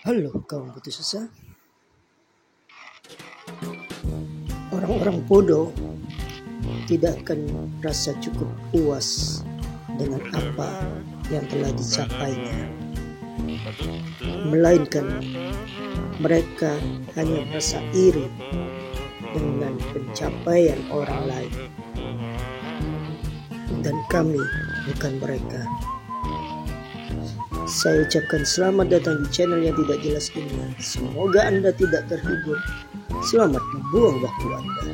Halo kaum putus asa, orang-orang bodoh tidak akan merasa cukup puas dengan apa yang telah dicapainya, melainkan mereka hanya merasa iri dengan pencapaian orang lain. Dan kami bukan mereka. Saya ucapkan selamat datang di channel yang tidak jelas ini. Semoga Anda tidak terhibur. Selamat membuang waktu Anda.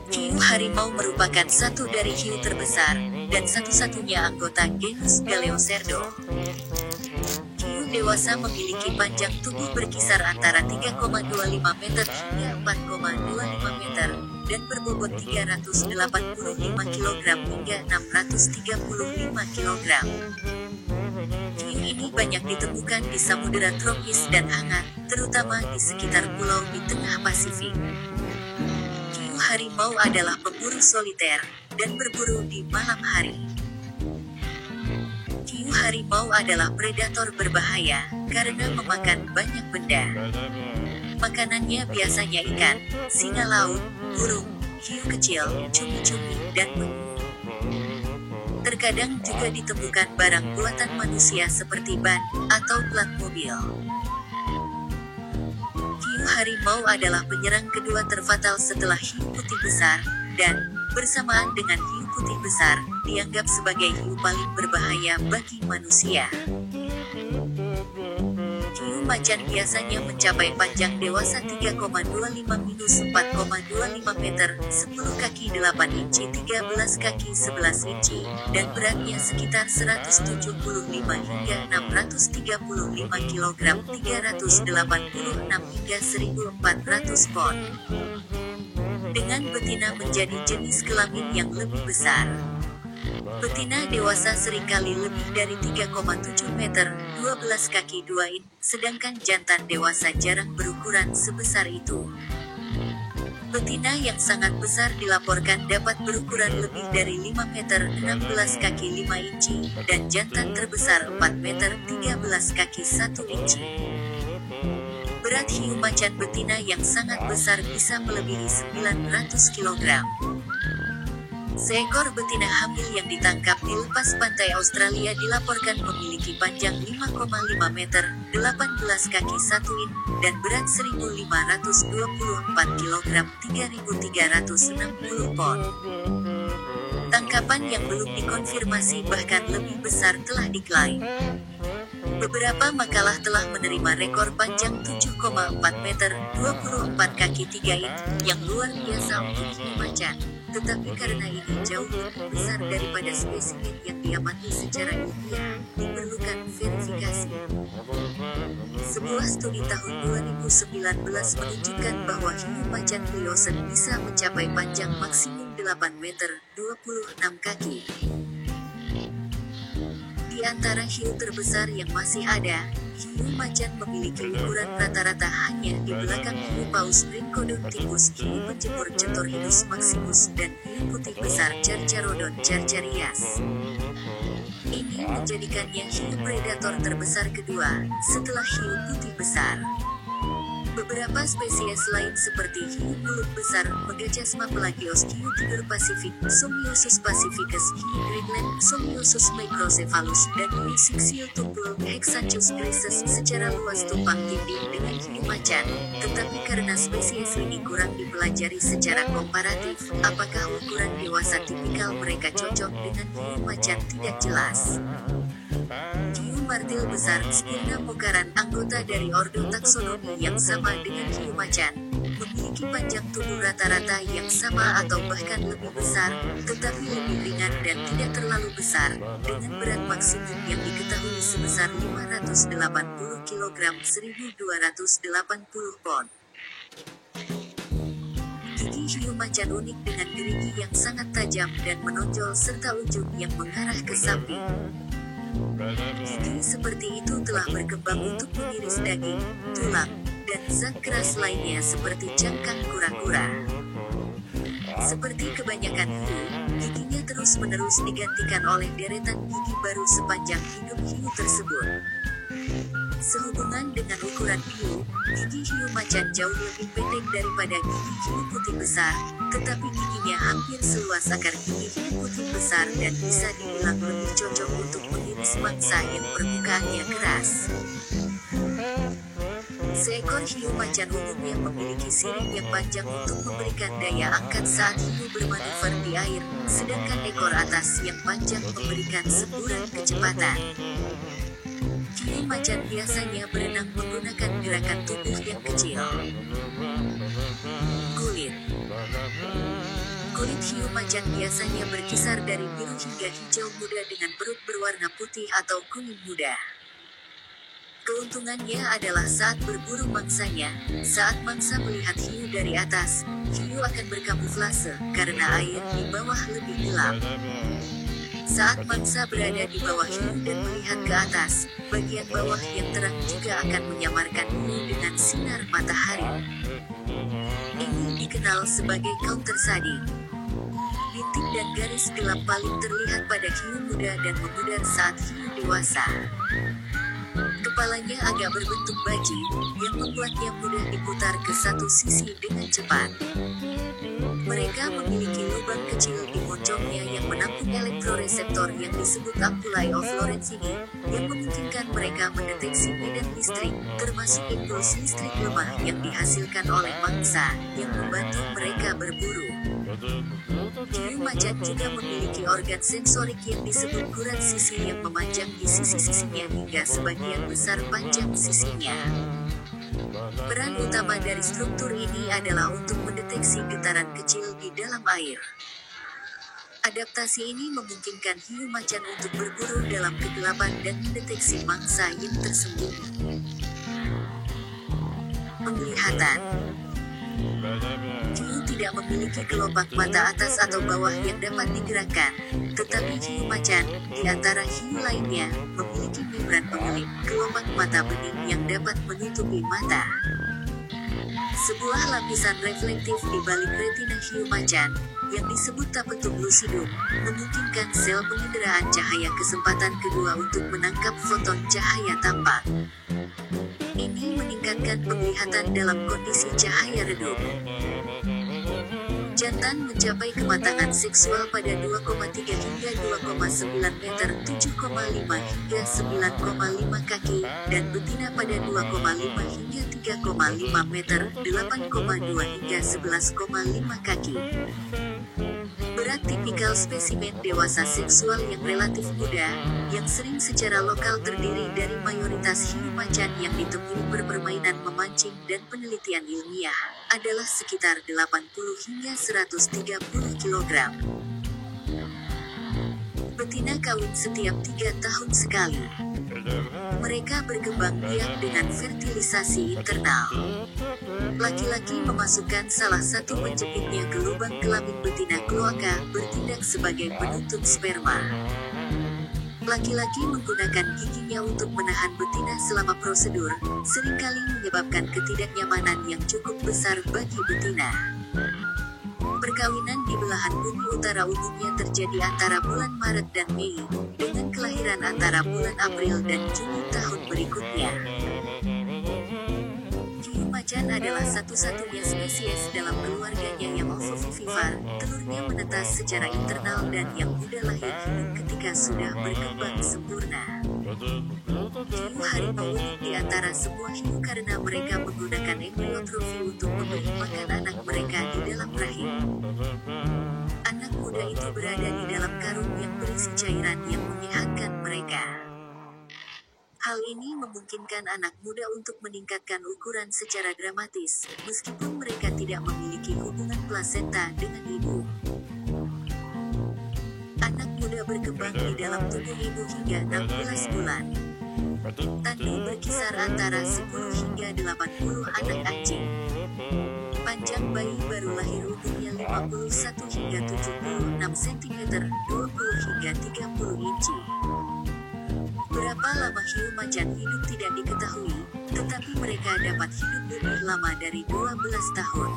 Hiu harimau merupakan satu dari hiu terbesar dan satu-satunya anggota genus Galeocerdo. Hiu dewasa memiliki panjang tubuh berkisar antara 3,25 meter hingga 4,25 meter dan berbobot 385 kg hingga 635 kg. Hiu ini banyak ditemukan di samudera tropis dan hangat, terutama di sekitar pulau di tengah Pasifik. Hiu harimau adalah pemburu soliter dan berburu di malam hari. Hiu harimau adalah predator berbahaya karena memakan banyak benda. Makanannya biasanya ikan, singa laut, burung, hiu kecil, cumi-cumi, dan penyu. Terkadang juga ditemukan barang buatan manusia seperti ban atau plat mobil. Hiu harimau adalah penyerang kedua terfatal setelah hiu putih besar, dan, bersamaan dengan hiu putih besar, dianggap sebagai hiu paling berbahaya bagi manusia. Hiu macan biasanya mencapai panjang dewasa 3,25-4,25 meter, 10 kaki 8 inci 13 kaki 11 inci, dan beratnya sekitar 175 hingga 635 kg 386 hingga 1400 pon. Dengan betina menjadi jenis kelamin yang lebih besar. Betina dewasa seringkali lebih dari 3,7 meter, 12 kaki 2 in, sedangkan jantan dewasa jarang berukuran sebesar itu. Betina yang sangat besar dilaporkan dapat berukuran lebih dari 5 meter, 16 kaki 5 inci, dan jantan terbesar 4 meter, 13 kaki 1 inci. Berat hiu macan betina yang sangat besar bisa melebihi 900 kg. Seekor betina hamil yang ditangkap di lepas pantai Australia dilaporkan memiliki panjang 5,5 meter, 18 kaki 1 in, dan berat 1.524 kg 3.360 pon. Tangkapan yang belum dikonfirmasi bahkan lebih besar telah diklaim. Beberapa makalah telah menerima rekor panjang 7,4 meter, 24 kaki 3 in, yang luar biasa untuk hiu macan. Tetapi karena ini jauh lebih besar daripada spesimen yang diamati secara ilmiah, diperlukan verifikasi. Sebuah studi tahun 2019 menunjukkan bahwa hiu macan Pliocene bisa mencapai panjang maksimum 8 meter, 26 kaki. Di antara hiu terbesar yang masih ada, hiu macan memiliki ukuran rata-rata hanya di belakang hiu paus Rhincodon-typhus, hiu penjemur Cetorhinus maximus, dan hiu putih besar Carcharodon carcharias. Ini menjadikannya hiu predator terbesar kedua, setelah hiu putih besar. Beberapa spesies lain seperti hiu mulut besar, Megachasma pelagios, hiu tiger Pasifik, Somiosus pacificus, hiu Greenland, Somiosus microcephalus, dan hiu Sixial tumpul, Hexanchus grises secara luas tumpang tindih dengan hiu macan. Tetapi karena spesies ini kurang dipelajari secara komparatif, apakah ukuran dewasa tipikal mereka cocok dengan hiu macan tidak jelas. Hiu martil besar, Spina pocaran, anggota dari ordo taksonomi yang sama dengan hiu macan, memiliki panjang tubuh rata-rata yang sama atau bahkan lebih besar, tetapi lebih ringan dan tidak terlalu besar, dengan berat maksimum yang diketahui sebesar 580 kg 1280 pon. Gigi hiu macan unik dengan gerigi yang sangat tajam dan menonjol serta ujung yang mengarah ke samping. Gigi seperti itu telah berkembang untuk mengiris daging, tulang, dan zat keras lainnya seperti cangkang kura-kura. Seperti kebanyakan hiu, giginya terus-menerus digantikan oleh deretan gigi baru sepanjang hidup hiu tersebut. Sehubungan dengan ukuran hiu, gigi hiu macan jauh lebih pendek daripada gigi hiu putih besar, tetapi giginya hampir seluas akar gigi hiu putih besar dan bisa dibilang lebih cocok untuk mengiris mangsa yang permukaannya keras. Seekor hiu macan umumnya memiliki sirip yang panjang untuk memberikan daya angkat saat hiu bermanuver di air, sedangkan ekor atas yang panjang memberikan semburan kecepatan. Hiu macan biasanya berenang menggunakan gerakan tubuh yang kecil. Kulit. Kulit hiu macan biasanya berkisar dari biru hingga hijau muda dengan perut berwarna putih atau kuning muda. Keuntungannya adalah saat berburu mangsanya, saat mangsa melihat hiu dari atas, hiu akan berkamuflase karena air di bawah lebih gelap. Saat mangsa berada di bawah hiu dan melihat ke atas, bagian bawah yang terang juga akan menyamarkan hiu dengan sinar matahari. Ini dikenal sebagai counter shading. Bintik dan garis gelap paling terlihat pada hiu muda dan memudar saat hiu dewasa. Kepalanya agak berbentuk baji, yang membuatnya mudah diputar ke satu sisi dengan cepat. Mereka memiliki lubang kecil di moncongnya yang menampung elektroreseptor yang disebut ampullae of Lorenzini, yang memungkinkan mereka mendeteksi medan listrik, termasuk impuls listrik lemah yang dihasilkan oleh mangsa, yang membantu mereka berburu. Hiu macan juga memiliki organ sensorik yang disebut gurat sisi yang memanjang di sisi-sisinya hingga sebagian besar panjang sisinya. Peran utama dari struktur ini adalah untuk mendeteksi getaran kecil di dalam air. Adaptasi ini memungkinkan hiu macan untuk berburu dalam kegelapan dan mendeteksi mangsa yang tersembunyi. Penglihatan. Hiu tidak memiliki kelopak mata atas atau bawah yang dapat digerakkan, tetapi hiu macan, di antara hiu lainnya, memiliki membran pengelip kelopak mata bening yang dapat menutupi mata. Sebuah lapisan reflektif di balik retina hiu macan, yang disebut tapetum lucidum, memungkinkan sel penginderaan cahaya kesempatan kedua untuk menangkap foton cahaya tampak. Ini meningkatkan penglihatan dalam kondisi cahaya redup. Jantan mencapai kematangan seksual pada 2,3 hingga 2,9 meter 7,5 hingga 9,5 kaki, dan betina pada 2,5 hingga 3,5 meter 8,2 hingga 11,5 kaki. Berat tipikal spesimen dewasa seksual yang relatif muda, yang sering secara lokal terdiri dari mayoritas hiu macan yang ditemui berpermainan memancing dan penelitian ilmiah, adalah sekitar 80 hingga 130 kg. Betina kawin setiap 3 tahun sekali. Mereka berkembang biak dengan fertilisasi internal. Laki-laki memasukkan salah satu penjepitnya ke lubang kelamin betina kloaka, bertindak sebagai penutup sperma. Laki-laki menggunakan giginya untuk menahan betina selama prosedur, seringkali menyebabkan ketidaknyamanan yang cukup besar bagi betina. Perkawinan di belahan bumi utara umumnya terjadi antara bulan Maret dan Mei, dengan kelahiran antara bulan April dan Juni tahun berikutnya. Hiu macan adalah satu-satunya spesies dalam keluarganya yang ovovivipar, telurnya menetas secara internal dan yang mudah lahir hidup ketika sudah berkembang sempurna. Hiu harimau unik di antara semua hiu karena mereka menggunakan embriotrofi untuk memberi makan anak mereka di dalam rahim. Anak muda itu berada di dalam karung yang berisi cairan yang menyehatkan mereka. Hal ini memungkinkan anak muda untuk meningkatkan ukuran secara dramatis, meskipun mereka tidak memiliki hubungan plasenta dengan ibu. Anak muda berkembang di dalam tubuh ibu hingga 16 bulan. Tandu berkisar antara 10 hingga 80 anak anjing. Panjang bayi baru lahir umumnya 51 hingga 76 cm, 20 hingga 30 inci. Berapa lama hiu macan hidup tidak diketahui, tetapi mereka dapat hidup lebih lama dari 12 tahun.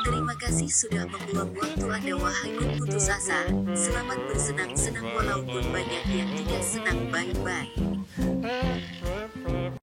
Terima kasih sudah membuang waktu Anda wahai putus asa. Selamat bersenang-senang walaupun banyak yang tidak senang. Bye-bye.